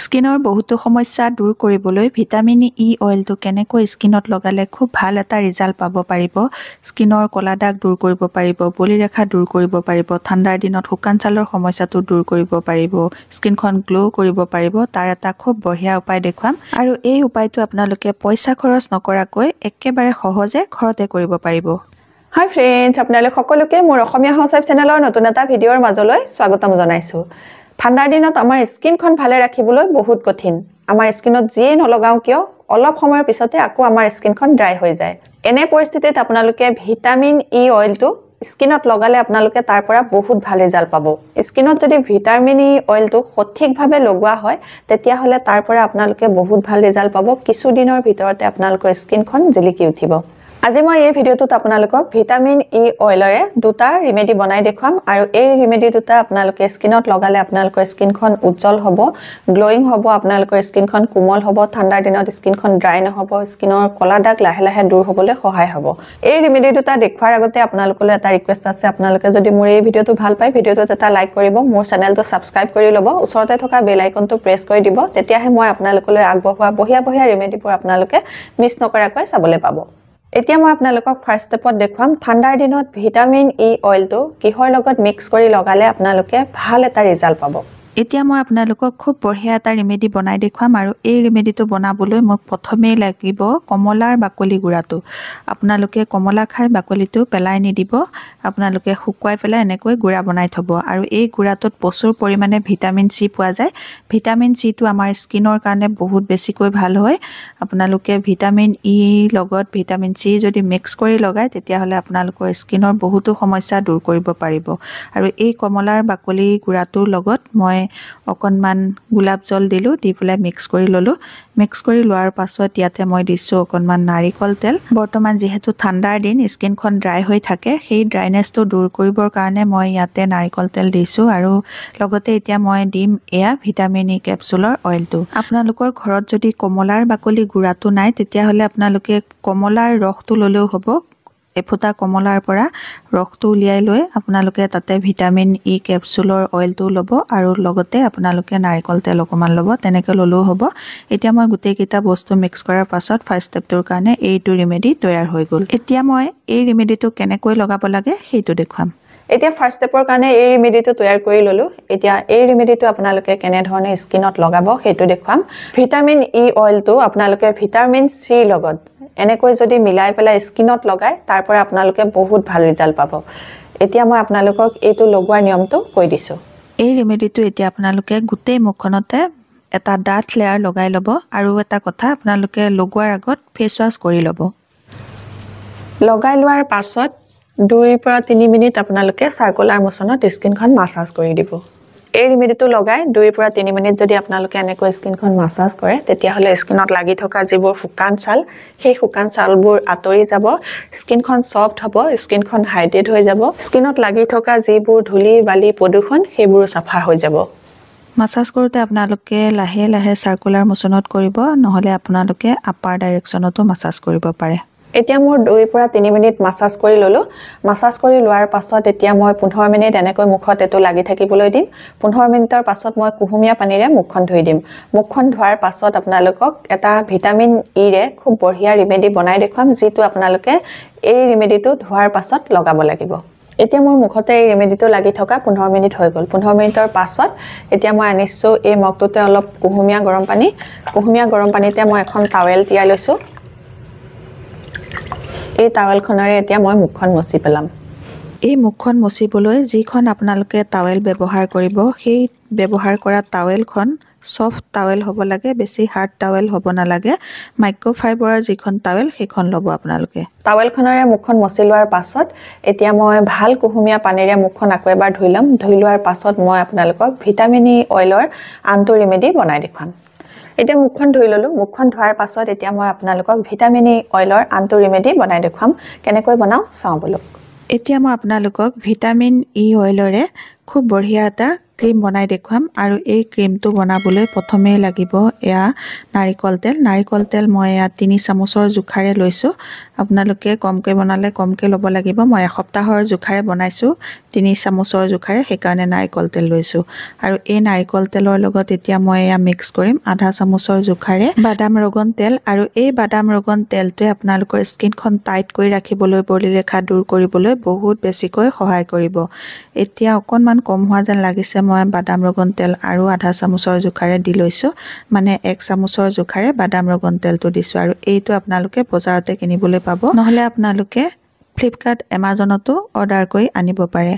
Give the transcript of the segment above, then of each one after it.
স্কিনৰ বহুতো সমস্যা দূৰ কৰিবলৈ ভিটামিন ই অইলটো কেনেকৈ স্কিনত লগালে খুব ভাল এটা ৰিজাল্ট পাব পাৰিব। স্কিনৰ ক'লা দাগ দূৰ কৰিব পাৰিব, বলি ৰেখা দূৰ কৰিব পাৰিব, ঠাণ্ডাৰ দিনত শুকান ছালৰ সমস্যাটো দূৰ কৰিব পাৰিব, স্কিনখন গ্ল' কৰিব পাৰিব। তাৰ এটা খুব বঢ়িয়া উপায় দেখুৱাম আৰু এই উপায়টো আপোনালোকে পইচা খৰচ নকৰাকৈ একেবাৰে সহজে ঘৰতে কৰিব পাৰিব। হাই ফ্ৰেণ্ডছ, আপোনালোক সকলোকে মোৰ অসমীয়া হাউচৱাইফ চেনেলৰ নতুন এটা ভিডিঅ'ৰ মাজলৈ স্বাগতম জনাইছোঁ। ঠাণ্ডাৰ দিনত আমাৰ স্কিনখন ভালে ৰাখিবলৈ বহুত কঠিন। আমাৰ স্কিনত যিয়ে নলগাওঁ কিয় অলপ সময়ৰ পিছতে আকৌ আমাৰ স্কিনখন ড্ৰাই হৈ যায়। এনে পৰিস্থিতিত আপোনালোকে ভিটামিন ই অইলটো স্কিনত লগালে আপোনালোকে তাৰ পৰা বহুত ভাল ৰিজাল্ট পাব। স্কিনত যদি ভিটামিন ই অইলটো সঠিকভাৱে লগোৱা হয় তেতিয়াহ'লে তাৰ পৰা আপোনালোকে বহুত ভাল ৰিজাল্ট পাব। কিছুদিনৰ ভিতৰতে আপোনালোকৰ স্কিনখন জিলিকি উঠিব। আজি মই এই ভিডিঅ'টোত আপোনালোকক ভিটামিন ই অইলৰে দুটা ৰিমেডি বনাই দেখুৱাম আৰু এই ৰিমেডি দুটা আপোনালোকে স্কিনত লগালে আপোনালোকৰ স্কিনখন উজ্জ্বল হ'ব, গ্লোয়িং হ'ব, আপোনালোকৰ স্কিনখন কোমল হ'ব, ঠাণ্ডাৰ দিনত স্কিনখন ড্ৰাই নহ'ব, স্কিনৰ ক'লা দাগ লাহে লাহে দূৰ হ'বলৈ সহায় হ'ব। এই ৰিমেডি দুটা দেখুৱাৰ আগতে আপোনালোকলৈ এটা ৰিকুৱেষ্ট আছে, আপোনালোকে যদি মোৰ এই ভিডিঅ'টো ভাল পায় ভিডিঅ'টোত এটা লাইক কৰিব, মোৰ চেনেলটো ছাবস্ক্ৰাইব কৰি ল'ব, ওচৰতে থকা বেল আইকনটো প্ৰেছ কৰি দিব, তেতিয়াহে মই আপোনালোকলৈ আগবঢ়োৱা বঢ়িয়া ৰিমেডিবোৰ আপোনালোকে মিছ নকৰাকৈ চাবলৈ পাব। এতিয়া মই আপোনালোকক ফাৰ্ষ্ট ষ্টেপত দেখুৱাম ঠাণ্ডাৰ দিনত ভিটামিন ই অইলটো কিহৰ লগত মিক্স কৰি লগালে আপোনালোকে ভাল এটা ৰিজাল্ট পাব। এতিয়া মই আপোনালোকক খুব বঢ়িয়া এটা ৰিমেডি বনাই দেখুৱাম আৰু এই ৰিমেডিটো বনাবলৈ মোক প্ৰথমেই লাগিব কমলাৰ বাকলি গুড়াটো। আপোনালোকে কমলা খাই বাকলিটো পেলাই নিদিব, আপোনালোকে শুকুৱাই পেলাই এনেকৈ গুড়া বনাই থ'ব আৰু এই গুড়াটোত প্ৰচুৰ পৰিমাণে ভিটামিন চি পোৱা যায়। ভিটামিন চিটো আমাৰ স্কিনৰ কাৰণে বহুত বেছিকৈ ভাল হয়। আপোনালোকে ভিটামিন ই লগত ভিটামিন চি যদি মিক্স কৰি লগায় তেতিয়াহ'লে আপোনালোকৰ স্কিনৰ বহুতো সমস্যা দূৰ কৰিব পাৰিব। আৰু এই কমলাৰ বাকলি গুড়াটোৰ লগত মই অকণমান গোলাপ জল দিলোঁ, দি পেলাই মিক্স কৰি ল'লোঁ। মিক্স কৰি লোৱাৰ পাছত ইয়াতে মই দিছোঁ অকণমান নাৰিকল তেল। বৰ্তমান যিহেতু ঠাণ্ডাৰ দিন স্কিনখন ড্ৰাই হৈ থাকে, সেই ড্ৰাইনেছটো দূৰ কৰিবৰ কাৰণে মই ইয়াতে নাৰিকল তেল দিছোঁ আৰু লগতে এতিয়া মই দিম এয়া ভিটামিন ই কেপচুলৰ অইলটো। আপোনালোকৰ ঘৰত যদি কমলাৰ বাকলি গুড়াটো নাই তেতিয়াহ'লে আপোনালোকে কমলাৰ ৰসটো ল'লেও হ'ব। এফুটা কমলাৰ পৰা ৰসটো উলিয়াই লৈ আপোনালোকে তাতে ভিটামিন ই কেপচুলৰ অইলটো ল'ব আৰু লগতে আপোনালোকে নাৰিকল তেল অকণমান ল'ব, তেনেকৈ ল'লেও হ'ব। এতিয়া মই গোটেইকেইটা বস্তু মিক্স কৰাৰ পাছত ফাৰ্ষ্ট ষ্টেপটোৰ কাৰণে এইটো ৰিমেডি তৈয়াৰ হৈ গ'ল। এতিয়া মই এই ৰিমেডিটো কেনেকৈ লগাব লাগে সেইটো দেখুৱাম। এতিয়া ফাৰ্ষ্ট ষ্টেপৰ কাৰণে এই ৰিমেডিটো তৈয়াৰ কৰি ল'লোঁ। এতিয়া এই ৰিমেডিটো আপোনালোকে কেনেধৰণে স্কিনত লগাব সেইটো দেখুৱাম। ভিটামিন ই অইলটো আপোনালোকে ভিটামিন চিৰ লগত এনেকৈ যদি মিলাই পেলাই স্কিনত লগায় তাৰ পৰা আপোনালোকে বহুত ভাল ৰিজাল্ট পাব। এতিয়া মই আপোনালোকক এইটো লগোৱাৰ নিয়মটো কৈ দিছোঁ। এই ৰিমেডিটো এতিয়া আপোনালোকে গোটেই মুখখনতে এটা ডাঠ লেয়াৰ লগাই ল'ব আৰু এটা কথা, আপোনালোকে লগোৱাৰ আগত ফেচ ৱাছ কৰি ল'ব। লগাই লোৱাৰ পাছত 2 পৰা 3 মিনিট আপোনালোকে চাৰ্কুলাৰ মোচনত স্কিনখন মাছাজ কৰি দিব। এই ৰিমেডিটো লগাই 2 পৰা 3 মিনিট যদি আপোনালোকে এনেকৈ স্কিনখন মাছাজ কৰে তেতিয়াহ'লে স্কিনত লাগি থকা যিবোৰ শুকান ছাল, সেই শুকান ছালবোৰ আঁতৰি যাব, স্কিনখন ছফ্ট হ'ব, স্কিনখন হাইড্ৰেট হৈ যাব, স্কিনত লাগি থকা যিবোৰ ধূলি বালি প্ৰদূষণ সেইবোৰো চাফা হৈ যাব। মাছাজ কৰোঁতে আপোনালোকে লাহে লাহে চাৰ্কুলাৰ মোচনত কৰিব, নহ'লে আপোনালোকে আপাৰ ডাইৰেকশ্যনতো মাছাজ কৰিব পাৰে। এতিয়া মোৰ 2 পৰা 3 মিনিট মাছাজ কৰি ল'লোঁ। মাছাজ কৰি লোৱাৰ পাছত এতিয়া মই 15 মিনিট এনেকৈ মুখত এইটো লাগি থাকিবলৈ দিম। 15 মিনিটৰ পাছত মই কুহুমীয়া পানীৰে মুখখন ধুই দিম। মুখখন ধোৱাৰ পাছত আপোনালোকক এটা ভিটামিন ইৰে খুব বঢ়িয়া ৰিমেডি বনাই দেখুৱাম, যিটো আপোনালোকে এই ৰিমেডিটো ধোৱাৰ পাছত লগাব লাগিব। এতিয়া মোৰ মুখতে এই ৰিমেডিটো লাগি থকা 15 মিনিট হৈ গ'ল। 15 মিনিটৰ পাছত এতিয়া মই আনিছোঁ এই মগটোতে অলপ কুহুমীয়া গৰম পানী। কুহুমীয়া গৰম পানীতে মই এখন টাৱেল তিয়াই লৈছোঁ। এই টাৱেলখনেৰে এতিয়া মই মুখখন মচি পেলাম। এই মুখখন মচিবলৈ যিখন আপোনালোকে টাৱেল ব্যৱহাৰ কৰিব, সেই ব্যৱহাৰ কৰা টাৱেলখন ছফ্ট টাৱেল হ'ব লাগে, বেছি হাৰ্ড টাৱেল হ'ব নালাগে। মাইক্ৰ'ফাইবাৰৰ যিখন টাৱেল সেইখন ল'ব আপোনালোকে। টাৱেলখনেৰে মুখখন মচি লোৱাৰ পাছত এতিয়া মই ভাল কুহুমীয়া পানীৰে মুখখন আকৌ এবাৰ ধুই ল'ম। ধুই লোৱাৰ পাছত মই আপোনালোকক ভিটামিন ই অইলৰ আনটো ৰিমেডি বনাই দেখুৱাম। এতিয়া মুখখন ধুই ল'লোঁ। মুখখন ধোৱাৰ পাছত এতিয়া মই আপোনালোকক ভিটামিন ই অইলৰ আনটো ৰিমেডি বনাই দেখুৱাম। কেনেকৈ বনাওঁ চাওঁ বলক। এতিয়া মই আপোনালোকক ভিটামিন ই অইলৰে খুব বঢ়িয়া এটা ক্ৰীম বনাই দেখুৱাম আৰু এই ক্ৰীমটো বনাবলৈ প্ৰথমেই লাগিব এয়া নাৰিকল তেল মই এয়া 3 চামুচৰ জোখাৰে লৈছোঁ আপোনালোকে কমকৈ বনালে কমকৈ ল'ব লাগিব মই এসপ্তাহৰ জোখাৰে বনাইছোঁ 3 চামুচৰ জোখাৰে সেইকাৰণে নাৰিকল তেল লৈছোঁ আৰু এই নাৰিকল তেলৰ লগত এতিয়া মই এয়া মিক্স কৰিম আধা চামুচৰ জোখাৰে বাদাম ৰগন তেল আৰু এই বাদাম ৰগন তেলটোৱে আপোনালোকৰ স্কিনখন টাইট কৰি ৰাখিবলৈ বলিৰেখা দূৰ কৰিবলৈ বহুত বেছিকৈ সহায় কৰিব এতিয়া অকণমান কম হোৱা যেন লাগিছে মই বাদাম ৰগন তেল আৰু আধা চামুচৰ জোখাৰে দি লৈছোঁ মানে 1 চামুচৰ জোখাৰে বাদাম ৰগন তেলটো দিছোঁ আৰু এইটো আপোনালোকে বজাৰতে কিনিবলৈ পাব নহলে আপোনালোকে ফ্লিপকাৰ্ট এমাজনতো অৰ্ডাৰ কৰি আনিব পাৰে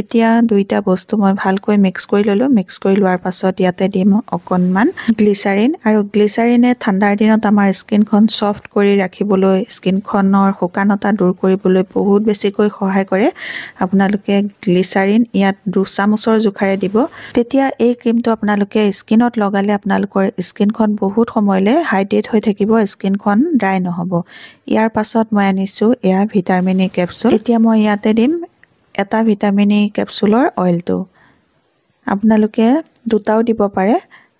এতিয়া দুইটা বস্তু মই ভালকৈ মিক্স কৰি ললো মিক্স কৰি লোৱাৰ পাছত ইয়াতে দিম অকণমান গ্লিচাৰিন আৰু গ্লিচাৰিনে ঠাণ্ডাৰ দিনত আমাৰ স্কিনখন সফট কৰি ৰাখিবলৈ স্কিনখনৰ শুকানতা দূৰ কৰিবলৈ বহুত বেছিকৈ সহায় কৰে আপোনালোকে গ্লিচাৰিন ইয়াত 2 চামুচৰ জোখাৰে দিব তেতিয়া এই ক্ৰীমটো আপোনালোকে স্কিনত লগালে আপোনালোকৰ স্কিনখন বহুত সময়লৈ হাইড্ৰেট হৈ থাকিব স্কিনখন ড্ৰাই নহব ইয়াৰ পাছত মই আনিছো এয়া ভিটামিন ই কেপচুল এতিয়া মই ইয়াতে দিম এটা ভিটামিন ই কেপচুলৰ অইলটো আপোনালোকে দুটাও দিব পাৰে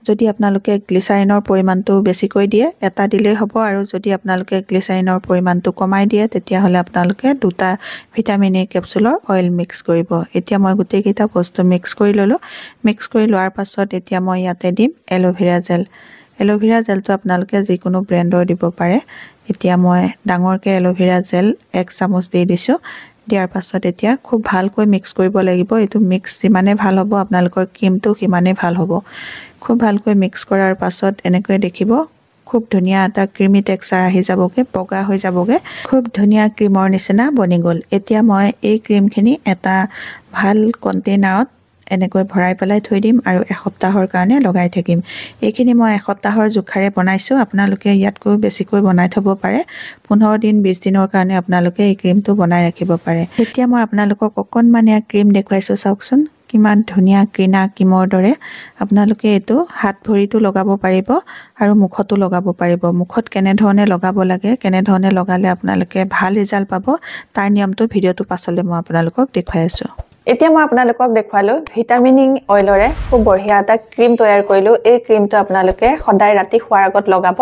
যদি আপোনালোকে গ্লিচাৰিনৰ পৰিমাণটো বেছিকৈ দিয়ে এটা দিলেই হ'ব আৰু যদি আপোনালোকে গ্লিচাৰিনৰ পৰিমাণটো কমাই দিয়ে তেতিয়া হলে আপোনালোকে দুটা ভিটামিন ই কেপচুলৰ অইল মিক্স কৰিব এতিয়া মই গোটেই কেইটা বস্তু মিক্স কৰি ললো মিক্স কৰি লোৱাৰ পাছত এতিয়া মই ইয়াতে দিম এলোভেৰা জেলটো আপোনালোকে যিকোনো ব্ৰ্যান্ডৰ দিব পাৰে এতিয়া মই ডাঙৰকৈ এলোভেৰা জেল 1 চামুচ দি দিছোঁ দিয়াৰ পাছত এতিয়া খুব ভালকৈ মিক্স কৰিব লাগিব এটো মিক্স যিমানে ভাল হ'ব আপোনালোকৰ ক্ৰীমটো সিমানে ভাল হ'ব খুব ভালকৈ মিক্স কৰাৰ পাছত এনেকৈ দেখিব খুব ধুনিয়া এটা ক্ৰীমি টেক্সচাৰ আহি যাবগে পগা হৈ যাবগে খুব ধুনিয়া ক্ৰীমৰ নিচিনা বনি গল এতিয়া মই এই ক্ৰীমখিনি এটা ভাল কন্টেইনাৰত এনেকৈ ভৰাই পেলাই থৈ দিম আৰু এসপ্তাহৰ কাৰণে লগাই থাকিম এইখিনি মই এসপ্তাহৰ জোখাৰে বনাইছো আপোনালোকে ইয়াতকৈ বেছিকৈ বনাই থব পাৰে 15 দিন 20 দিনৰ কাৰণে আপোনালোকে এই ক্ৰীমটো বনাই ৰাখিব পাৰে এতিয়া মই আপোনালোকক অকণমানিয়া ক্ৰীম দেখুৱাইছো চাওকচোন কিমান ধুনিয়া ক্ৰীনা ক্ৰীমৰ দৰে আপোনালোকে এটো হাত ভৰিটো লগাব পাৰিব আৰু মুখতো লগাব পাৰিব মুখত কেনে ধৰণে লগাব লাগে কেনে ধৰণে লগালে আপোনালোকে ভাল ৰিজাল্ট পাব তাৰ নিয়মটো ভিডিওটো পাছলৈ মই আপোনালোকক দেখুৱাই আছো এতিয়া মই আপোনালোকক দেখুৱালো ভিটামিন ই অইলৰে খুব বঢ়িয়া এটা ক্ৰীম তৈয়াৰ কৰিলো এই ক্ৰীমটো আপোনালোকে সদায় ৰাতি শুৱাৰ আগত লগাব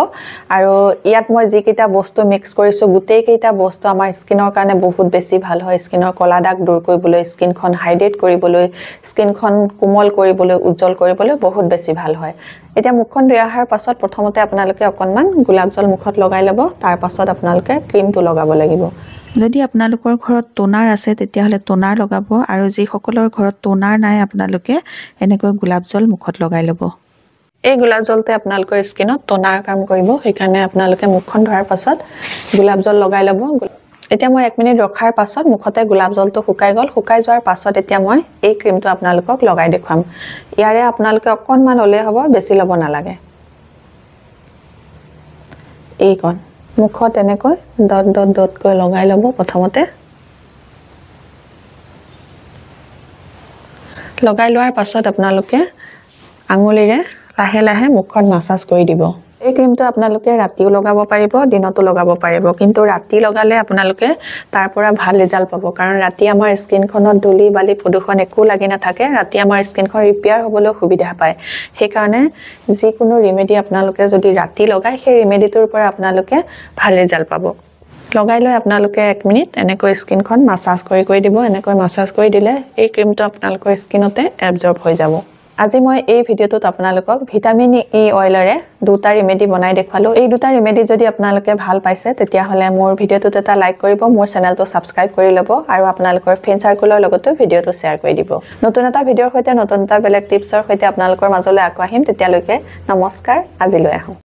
আৰু ইয়াত মই যি কেইটা বস্তু মিক্স কৰিছো গোটেই কেইটা বস্তু আমাৰ স্কিনৰ কাৰণে বহুত বেছি ভাল হয় স্কিনৰ কলা দাগ দূৰ কৰিবলৈ স্কিনখন হাইড্ৰেট কৰিবলৈ স্কিনখন কোমল কৰিবলৈ উজ্জ্বল কৰিবলৈ বহুত বেছি ভাল হয় এতিয়া মুখখন ধুই অহাৰ পাছত প্ৰথমতে আপোনালোকে অকণমান গোলাপ জল মুখত লগাই ল'ব তাৰ পাছত আপোনালোকে ক্ৰীমটো লগাব লাগিব যদি আপোনালোকৰ ঘৰত টোনাৰ আছে তেতিয়া হলে টোনাৰ লগাব আৰু যি সকলৰ ঘৰত টোনাৰ নাই আপোনালোকে এনেকৈ গোলাপ জল মুখত লগাই ল'ব এই গোলাপ জলতে আপোনালোকৰ স্কিনত টোনাৰ কাম কৰিব সেইকাৰণে আপোনালোকে মুখখন ধোৱাৰ পাছত গোলাপ জল লগাই ল'ব এতিয়া মই 1 মিনিট ৰখাৰ পাছত মুখতে গোলাপ জলটো শুকাই গল শুকাই যোৱাৰ পাছত এতিয়া মই এই ক্ৰীমটো আপোনালোকক লগাই দেখুৱাম ইয়াৰে আপোনালোকে অকণমান হ'লে হ'ব বেছি ল'ব নালাগে এইকণ মুখত এনেকৈ ডট কৈ লগাই ল'ব প্ৰথমতে লগাই লোৱাৰ পাছত আপোনালোকে আঙুলিৰে লাহে লাহে মুখখন মাসাজ কৰি দিব এই ক্ৰীমটো আপোনালোকে ৰাতিও লগাব পাৰিব দিনতো লগাব পাৰিব কিন্তু ৰাতি লগালে আপোনালোকে তাৰ পৰা ভাল ৰিজাল্ট পাব কাৰণ ৰাতি আমাৰ স্কিনখনত ধুলি বালি প্ৰদূষণ একো লাগি নাথাকে ৰাতি আমাৰ স্কিনখন ৰিপেয়াৰ হ'বলৈ সুবিধা পায় সেইকাৰণে যিকোনো ৰিমেডি আপোনালোকে যদি ৰাতি লগাই সেই ৰিমেডিটোৰ পৰা আপোনালোকে ভাল ৰিজাল্ট পাব লগাই লৈ আপোনালোকে 1 মিনিট এনেকৈ স্কিনখন মাসাজ কৰি দিব এনেকৈ মাসাজ কৰি দিলে এই ক্ৰীমটো আপোনালোকৰ স্কিনতে এবজৰ্ব হৈ যাব আজি মই এই ভিডিওটোত আপোনালোকক ভিটামিন ই অইলৰে দুটা ৰিমেডি বনাই দেখুৱালো এই দুটা ৰিমেডি যদি আপোনালোকে ভাল পাইছে তেতিয়া হলে মোৰ ভিডিওটোত এটা লাইক কৰিব মোৰ চেনেলটো সাবস্ক্ৰাইব কৰি ল'ব আৰু আপোনালোকৰ ফ্ৰেণ্ড সাৰ্কেলৰ লগতো ভিডিওটো শেয়াৰ কৰি দিব নতুন এটা ভিডিওৰ সৈতে নতুন এটা বেলেগ টিপছৰ সৈতে আপোনালোকৰ মাজলৈ আকৌ আহিম তেতিয়ালৈকে নমস্কাৰ আজিলৈ আহো